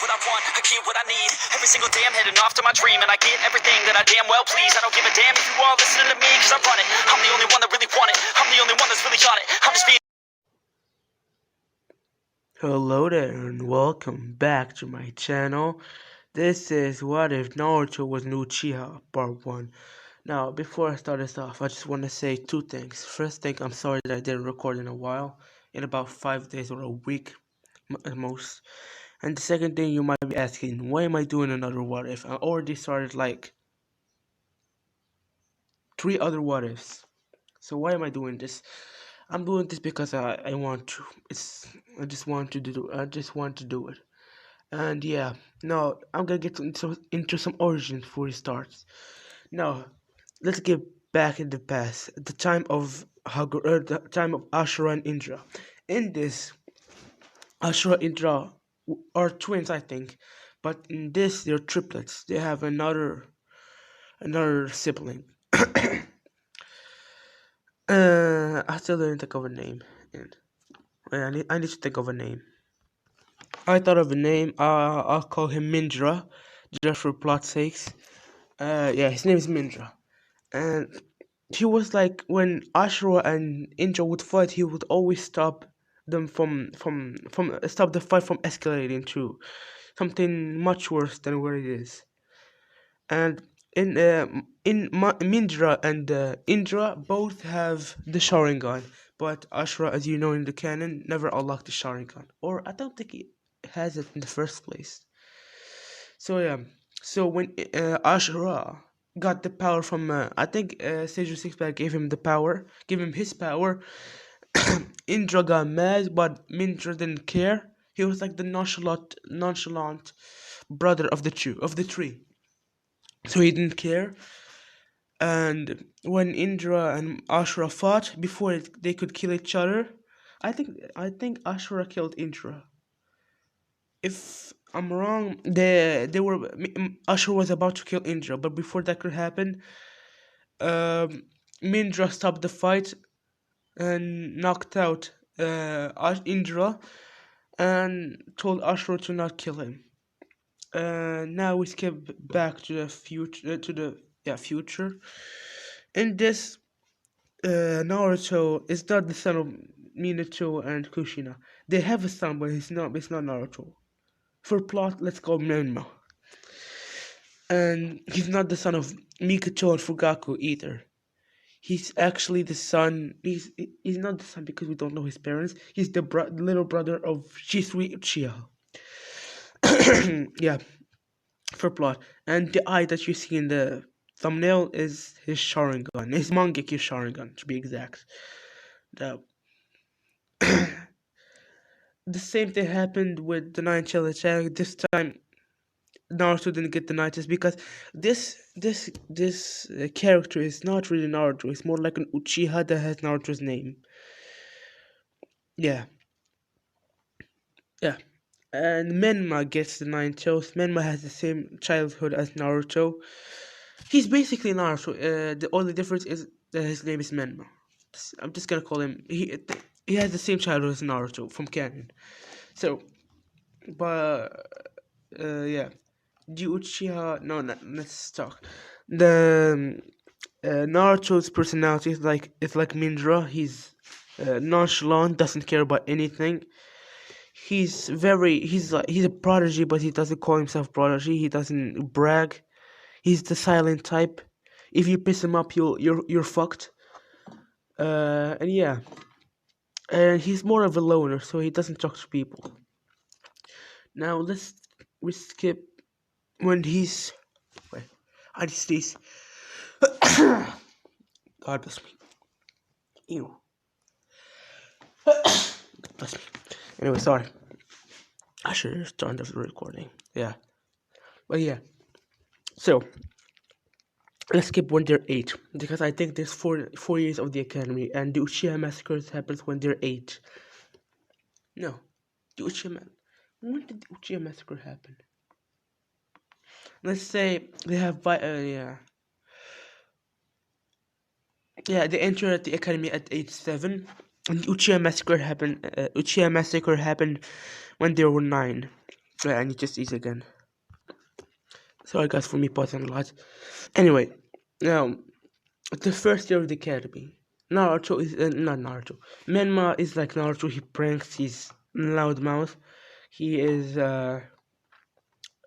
what I want, I get what I need. Every single day I'm heading off to my dream, and I get everything that I damn well please. I don't give a damn if you all listening to me, cause I run it. I'm the only one that really want it. I'm the only one that's really on it. I'm just being... Hello there and welcome back to my channel. This is What If Naruto Was an Uchiha Part 1. Now, before I start this off, I just want to say two things. First thing, I'm sorry that I didn't record in a while, in about 5 days or a week at most. And the second thing, you might be asking, why am I doing another What If? I already started like 3 other What Ifs. So why am I doing this? I'm doing this because I want to. I just want to do it. And yeah, now I'm gonna get into some origins before it starts. Now, let's get back in the past, the time of the time of Ashura and Indra. In this, Ashura and Indra are twins, I think, but in this they're triplets. They have another sibling. I still didn't think of a name. And I need to think of a name. I thought of a name. I'll call him Mindra, just for plot sakes. Yeah, his name is Mindra, and he was like when Ashura and Indra would fight, he would always stop them from stop the fight from escalating to something much worse than what it is. And Mindra and Indra both have the Sharingan, but Ashura, as you know in the canon, never unlocked the Sharingan, or I don't think he has it in the first place. So yeah, so when Ashura got the power from, I think Sage Sixpack gave him his power. Indra got mad, but Mindra didn't care. He was like the nonchalant brother of the tree, so he didn't care. And when Indra and Ashura fought before they could kill each other, I think Ashura killed Indra. If I'm wrong, Ashura was about to kill Indra, but before that could happen, um, Mindra stopped the fight and knocked out Indra and told Ashura to not kill him. Now we skip back to the future. In this, Naruto is not the son of Minato and Kushina. They have a son, but It's not Naruto. For plot, let's call him Menma. And he's not the son of Mikoto and Fugaku either. He's actually the son. He's not the son because we don't know his parents. He's the little brother of Shisui Uchiha. Yeah, for plot. And the eye that you see in the thumbnail is his Sharingan. His Mangekyo Sharingan, to be exact. The the same thing happened with the Nine Tailed Attack. This time, Naruto didn't get the Nights because this character is not really Naruto. It's more like an Uchiha that has Naruto's name. Yeah, yeah. And Menma gets the Nine Tails. Menma has the same childhood as Naruto. He's basically Naruto. The only difference is that his name is Menma. I'm just gonna call him. He has the same childhood as Naruto from canon. So, but yeah, the Uchiha. No, let's talk. The Naruto's personality is like Mindra. He's nonchalant, doesn't care about anything. He's a prodigy, but he doesn't call himself prodigy. He doesn't brag. He's the silent type. If you piss him up, you're fucked. And yeah, and he's more of a loner, so he doesn't talk to people. Now we skip when he's wait, I just these. God bless me. Ew. God bless me. Anyway, sorry. I should have turned off the recording. Yeah. But yeah. So let's skip when they're 8. Because I think there's 4 years of the academy and the Uchiha massacres happens when they're 8. No. When did the Uchiha massacre happen? Let's say they have yeah, they enter at the academy at age 7. And the Uchiha massacre happened when they were 9. Yeah, I need to eat again. Sorry guys for me pausing a lot. Anyway, now the first year of the academy. Naruto is not Naruto. Menma is like Naruto. He pranks his loud mouth. He is what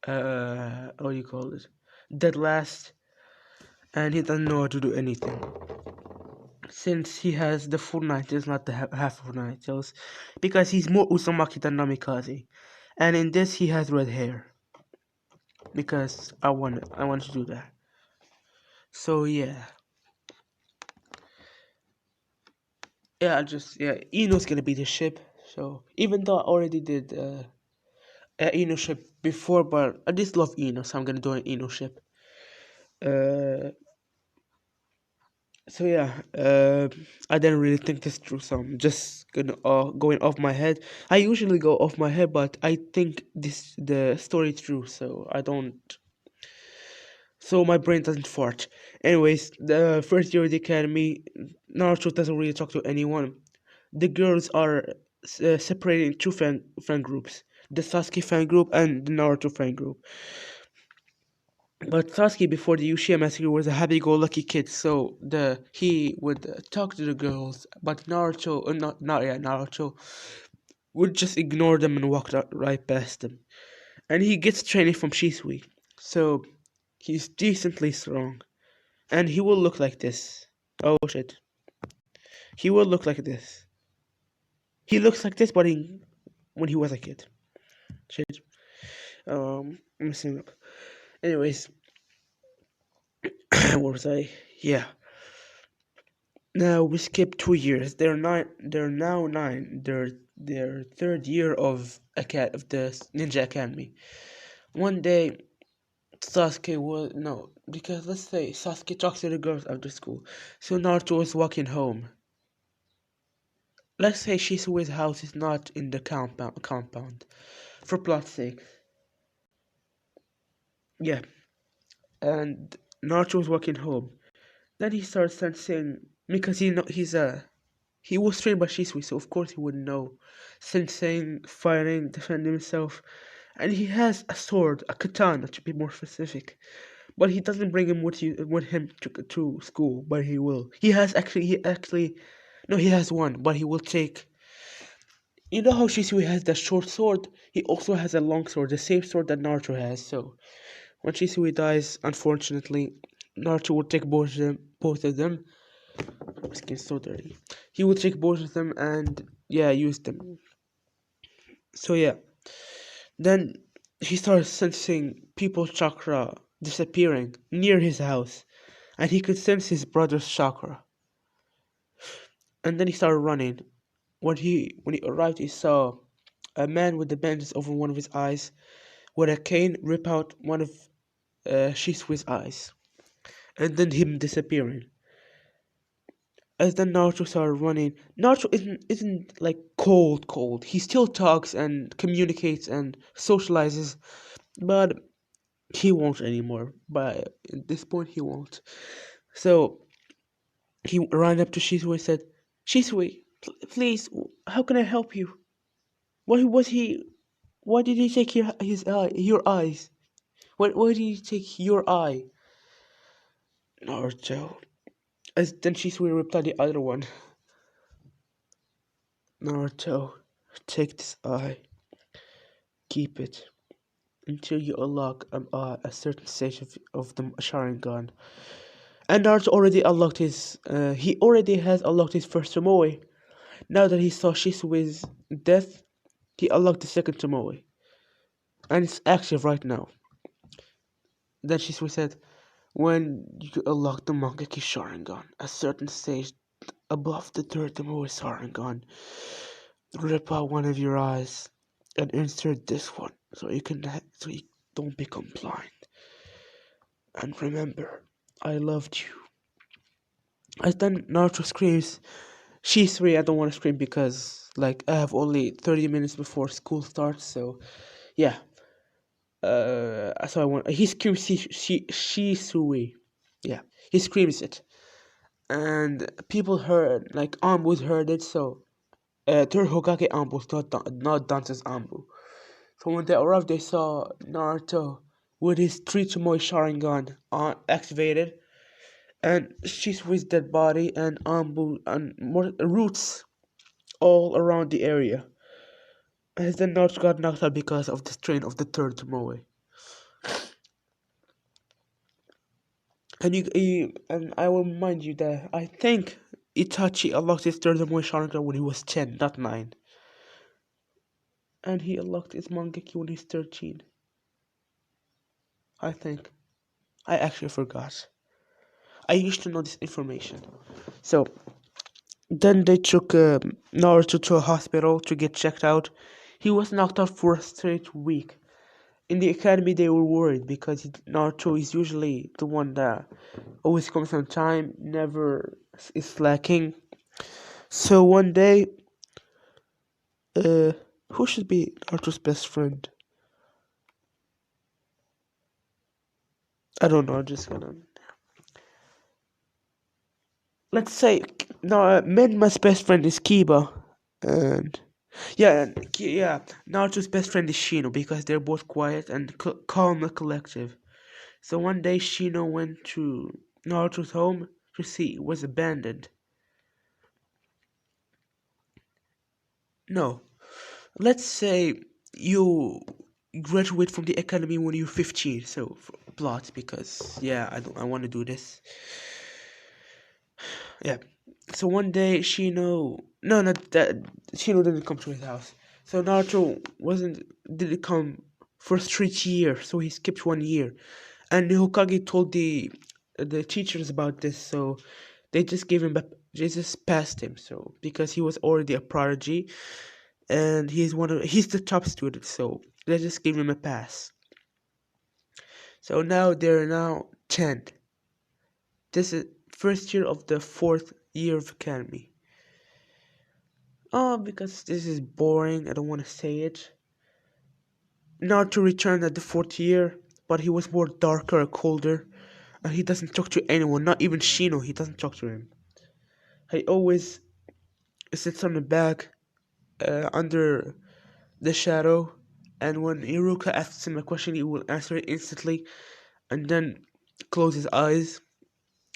do you call it? Dead last, and he doesn't know how to do anything. Since he has the full night tails, not the half of night tails, because he's more Uzumaki than Namikaze, and in this he has red hair because I want to do that. So yeah, Ino's gonna be the ship. So even though I already did Ino ship before, but I just love Ino, so I'm gonna do an Ino ship. Uh, so yeah, I didn't really think this through, so I'm just gonna going off my head. I usually go off my head, but I think the story through, so I don't. So my brain doesn't fart. Anyways, the first year of the academy, Naruto doesn't really talk to anyone. The girls are separated in two fan groups: the Sasuke fan group and the Naruto fan group. But Sasuke before the Uchiha massacre was a happy-go-lucky kid, so he would talk to the girls, but Naruto, Naruto would just ignore them and walk right past them. And he gets training from Shisui, so he's decently strong, and he will look like this. Oh shit, he will look like this. He looks like this, but when he was a kid. Shit. I'm messing up. Anyways, what was I? Yeah. Now we skip 2 years. They're nine. They're now nine. They're their third year of the Ninja Academy. One day, Sasuke was no because let's say Sasuke talks to the girls after school. So Naruto was walking home. Let's say Shisui's house is not in the compound. For plot's sake. Yeah. And Naruto was walking home. Then he starts sensing because he was trained by Shisui, so of course he would know. Sensing, fighting, defending himself. And he has a sword, a katana to be more specific. But he doesn't bring him with him to school, but he will. No, he has one, but he will take. You know how Shisui has that short sword? He also has a long sword, the same sword that Naruto has. So when Shisui dies, unfortunately, Naruto will take both of them. My skin's so dirty. He will take both of them and yeah, use them. So yeah, then he starts sensing people's chakra disappearing near his house, and he could sense his brother's chakra. And then he started running. When he arrived, he saw a man with the bandages over one of his eyes, with a cane rip out one of Shisui's eyes, and then him disappearing. As then Naruto started running, Naruto isn't like cold. He still talks and communicates and socializes, but he won't anymore. But at this point, he won't. So he ran up to Shisui and said, "Shisui, please, how can I help you? What was he? Why did he take your eyes? Why did he take your eye?" Naruto. As then Shisui replied the other one, "Naruto, take this eye, keep it until you unlock a certain stage of the Sharingan." And Naruto already unlocked his. He already has unlocked his first Tomoe. Now that he saw Shisui's death, he unlocked the second Tomoe, and it's active right now. Then Shisui said, "When you unlock the Mangekyo Sharingan, a certain stage above the third Tomoe Sharingan, rip out one of your eyes and insert this one, so you don't become blind. And remember, I loved you." As then Naruto screams, "Shisui, I don't want to scream because like I have only 30 minutes before school starts, so yeah." So I want he screams Shisui. Yeah. He screams it. And people heard like Ambus heard it, so third Hokage Ambus, not Dante's Ambu. So when they arrived, they saw Naruto with his Trichimoy Sharingan activated, and Shisui's dead body and Ambu and more roots all around the area. And then Naruto got knocked out because of the strain of the third Tomoe. And I will remind you that I think Itachi unlocked his third Tomoe Sharingan when he was 10, not 9. And he unlocked his Mangeki when he's 13. I think. I actually forgot. I used to know this information. So then they took Naruto to a hospital to get checked out. He was knocked out for a straight week. In the academy, they were worried because Naruto is usually the one that always comes on time, never is slacking. So one day, uh, who should be Naruto's best friend? I don't know. I'm just gonna let's say no. Menma's best friend is Kiba, and yeah, Naruto's best friend is Shino because they're both quiet and calm and collective. So one day Shino went to Naruto's home to see it was abandoned. No, let's say you graduate from the academy when you're 15. So plot because yeah, I want to do this. Yeah. So one day Shino, no, not that Shino didn't come to his house. So Naruto didn't come for 3 years, so he skipped 1 year. And the Hokage told the teachers about this, so they just gave him they just passed him. So because he was already a prodigy, and he's the top student, so they just gave him a pass. So now they're now 10. This is first year of the fourth year of academy. Oh, because this is boring. I don't want to say it. Naruto returned at the fourth year, but he was more darker and colder, and he doesn't talk to anyone, not even Shino. He doesn't talk to him. He always sits on the back, under the shadow, and when Iruka asks him a question, he will answer it instantly, and then close his eyes.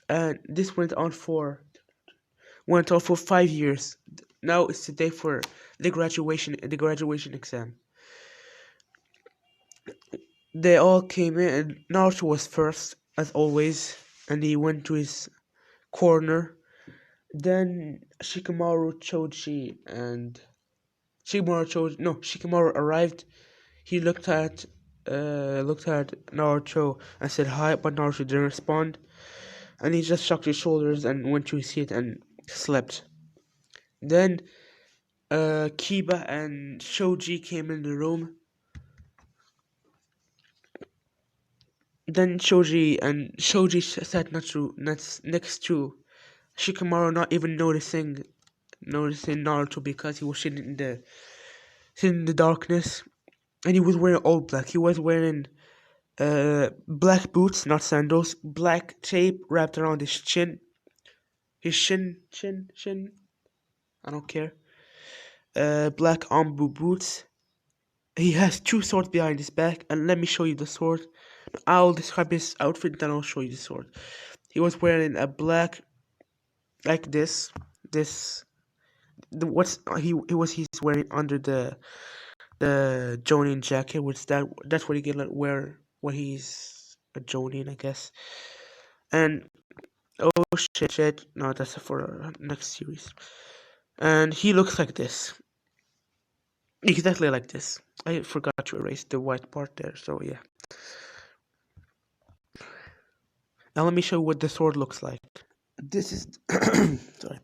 And this went on for 5 years. Now it's the day for the graduation exam. They all came in, and Naruto was first, as always, and he went to his corner. Then Shikamaru arrived. He looked at Naruto and said hi, but Naruto didn't respond, and he just shook his shoulders and went to his seat and slept. Then Kiba and Shoji came in the room. Then Shoji sat next to Shikamaru, not even noticing Naruto because he was sitting in the darkness, and he was wearing all black. He was wearing black boots, not sandals, black tape wrapped around his shin. I don't care. Black Ambu boots. He has two swords behind his back, and let me show you the sword. I'll describe his outfit, then I'll show you the sword. He was wearing a black, like this. He's wearing under the Jonin jacket, which that's what he can wear when he's a Jonin, I guess. And oh shit, no, that's for next series. And he looks like this, exactly like this. I forgot to erase the white part there, so yeah. Now let me show you what the sword looks like. This is sorry.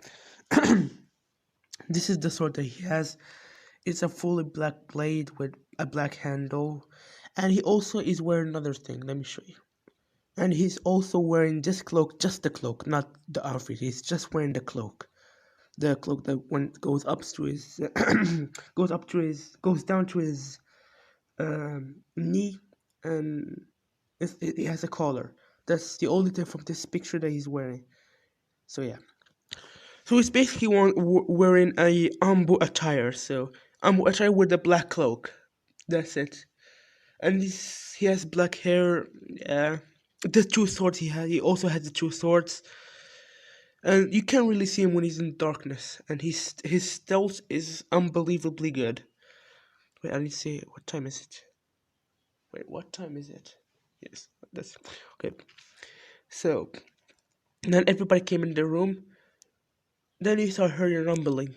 This is the sword that he has. It's a fully black blade with a black handle, and he also is wearing another thing. Let me show you. And he's also wearing this cloak, just the cloak, not the outfit. He's just wearing the cloak. The cloak that when goes up to his goes down to his knee, and it has a collar. That's the only thing from this picture that he's wearing. So yeah. So he's basically wearing a Ambu attire. So Ambu attire with the black cloak. That's it. And he has black hair. The two swords he had. He also has the two swords, and you can't really see him when he's in darkness. And his stealth is unbelievably good. Wait, I need to see what time is it. Wait, what time is it? Yes, that's okay. So then everybody came in the room. Then you saw her rumbling,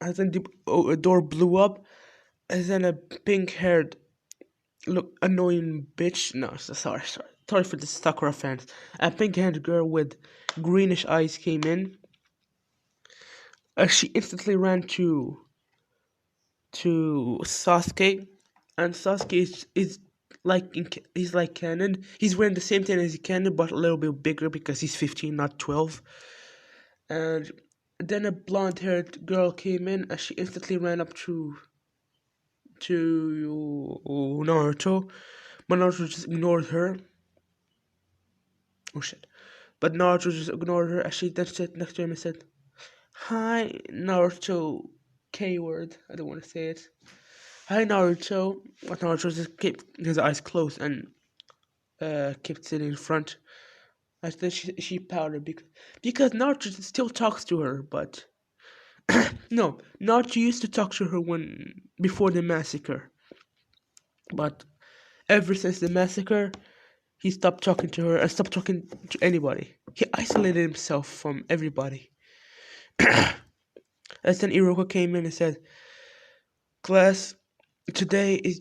and then a door blew up, and then a pink-haired, look annoying bitch. No, sorry for the Sakura fans. A pink-haired girl with greenish eyes came in. She instantly ran to Sasuke, and Sasuke is like he's like canon. He's wearing the same thing as canon, but a little bit bigger because he's 15, not 12. And then a blonde-haired girl came in, and she instantly ran up to Naruto, but Naruto just ignored her. Oh shit! But Naruto just ignored her, and she then sat next to him and said, "Hi, Naruto." K word. I don't want to say it. Hi, Naruto. But Naruto just kept his eyes closed and kept sitting in front. And then she pouted because Naruto still talks to her, but no, Naruto used to talk to her when before the massacre, but ever since the massacre, he stopped talking to her and stopped talking to anybody. He isolated himself from everybody. And then Iroha came in and said, "Class, today is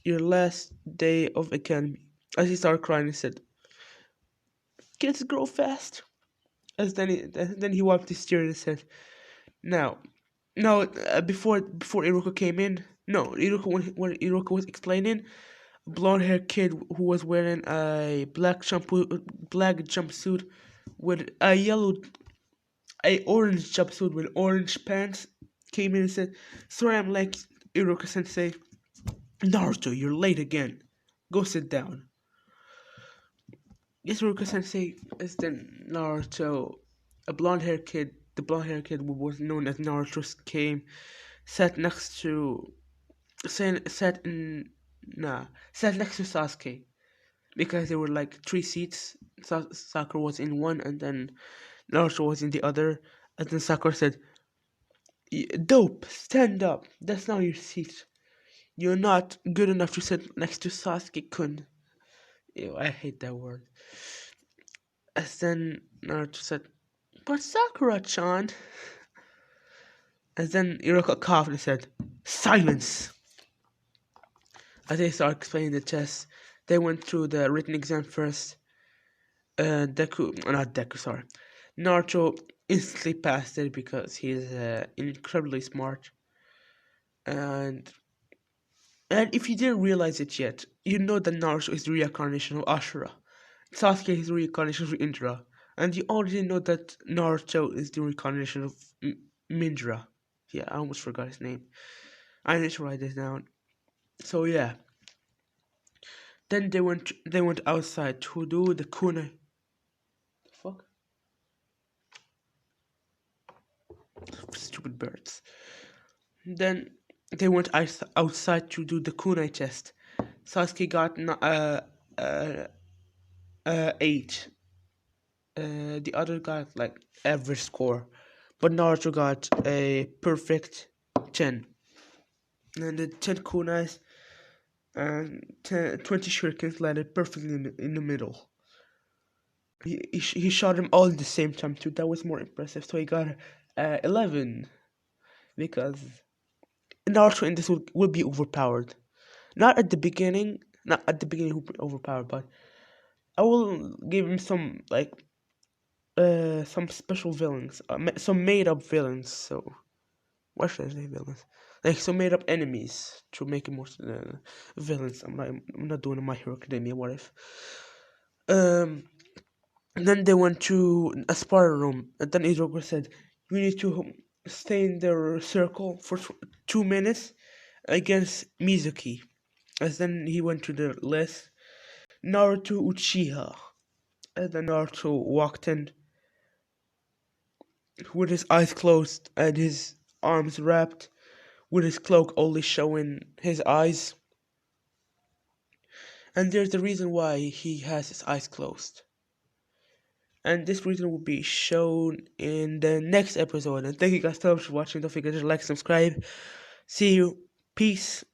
your last day of academy." As he started crying, he said, "Kids grow fast." As then he wiped his tears and said, "Now, no, before Iroha came in, no, Iroha when Iroha was explaining, blonde-haired kid who was wearing a black jumpsuit with a orange jumpsuit with orange pants came in and said, "Sorry, I'm late, Iroha Sensei. Naruto, you're late again. Go sit down." Yes, Iroha Sensei is then Naruto, the blonde-haired kid who was known as Naruto came, sat next to, sat in, nah, sat next to Sasuke. Because there were like three seats. Sakura was in one, and then Naruto was in the other. And then Sakura said, "Dope, stand up. That's not your seat. You're not good enough to sit next to Sasuke-kun." Ew, I hate that word. And then Naruto said, "But Sakura-chan." And then Iroha coughed and said, "Silence." As they started explaining the test, they went through the written exam first. Not Deku, sorry. Naruto instantly passed it because he's incredibly smart. And if you didn't realize it yet, you know that Naruto is the reincarnation of Ashura. Sasuke is the reincarnation of Indra. And you already know that Naruto is the reincarnation of Mindra. Yeah, I almost forgot his name. I need to write this down. So yeah. Then they went outside to do the kunai. The fuck? Stupid birds. Then they went outside to do the kunai test. Sasuke got 8. The other got like average score, but Naruto got a perfect 10. And the 10 kunais and 20 shurikens landed perfectly in the middle. He shot them all at the same time too. That was more impressive. So he got 11 because Naruto in this will be overpowered. Not at the beginning. Not at the beginning, he'll be overpowered, but I will give him some special villains, some made up villains. So what should I say villains? Like some made up enemies to make him more villains. I'm not doing My Hero Academia. What if? And then they went to a sparring room, and then Iroha said, "We need to stay in their circle for 2 minutes against Mizuki." And then he went to the list. Naruto Uchiha. And then Naruto walked in with his eyes closed and his arms wrapped, with his cloak only showing his eyes. And there's a reason why he has his eyes closed. And this reason will be shown in the next episode. And thank you guys so much for watching. Don't forget to like, subscribe. See you. Peace.